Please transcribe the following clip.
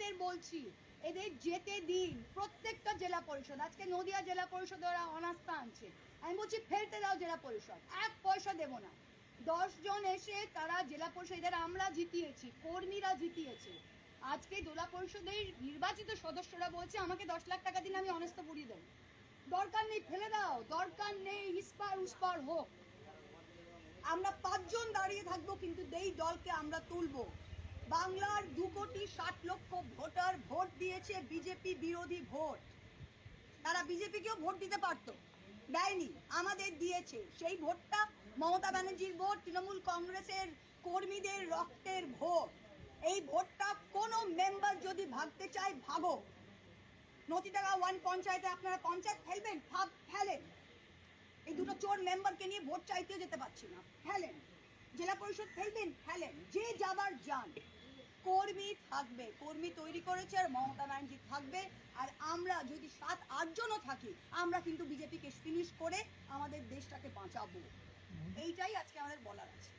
আপনাদের বলছি এদের যেতে দিন। প্রত্যেকটা জেলা পরিষদ, আজকে নদিয়া জেলা পরিষদ ওরা অনাস্থা আনছে, আমি বলছি ফেলতে দাও জেলা পরিষদ, 1 পয়সা দেব না। 10 জন এসে তারা জেলা পরিষদ, এদের আমরা জিতিয়েছি, কর্মীরা জিতিয়েছে। আজকে জেলা পরিষদের নির্বাচিত সদস্যরা বলছে আমাকে 10 লাখ টাকা দিন, আমি অনাস্থা পুড়িয়ে দেবো। দরকার নেই, ফেলে দাও, দরকার নেই, ইস্পার উস্পার হোক। আমরা 5 জন দাঁড়িয়ে থাকবো, কিন্তু এই দলকে আমরা তুলবো। বাংলার 2,60,00,000 ভোটার ভোট দিয়েছে বিজেপি বিরোধী ভোট। তারা বিজেপিকেও ভোট দিতে পারতো, দেয়নি, আমাদের দিয়েছে। সেই ভোটটা মমতা ব্যানার্জির ভোট, তৃণমূল কংগ্রেসের কর্মীদের রক্তের ভোট। এই ভোটটা কোনো মেম্বার যদি ভাগতে চায় ভাগো। নতিটাকা 1 পঞ্চায়েতে আপনারা পঞ্চায়েত ফেলবেন, ফেলেন। এই দুটো চোর মেম্বারকে নিয়ে ভোট চাইতেও যেতে পারছি না, ফেলেন। জেলা পরিষদ ফেলবেন, ফেলেন, যে যাবার যান। কর্মী থাকবে, কর্মী তৈরি করেছে, আর মমতা ব্যানার্জি থাকবে। আর আমরা যদি 7-8 জনও থাকি, আমরা কিন্তু বিজেপিকে ফিনিশ করে আমাদের দেশটাকে বাঁচাবো। এইটাই আজকে আমাদের বলার আছে।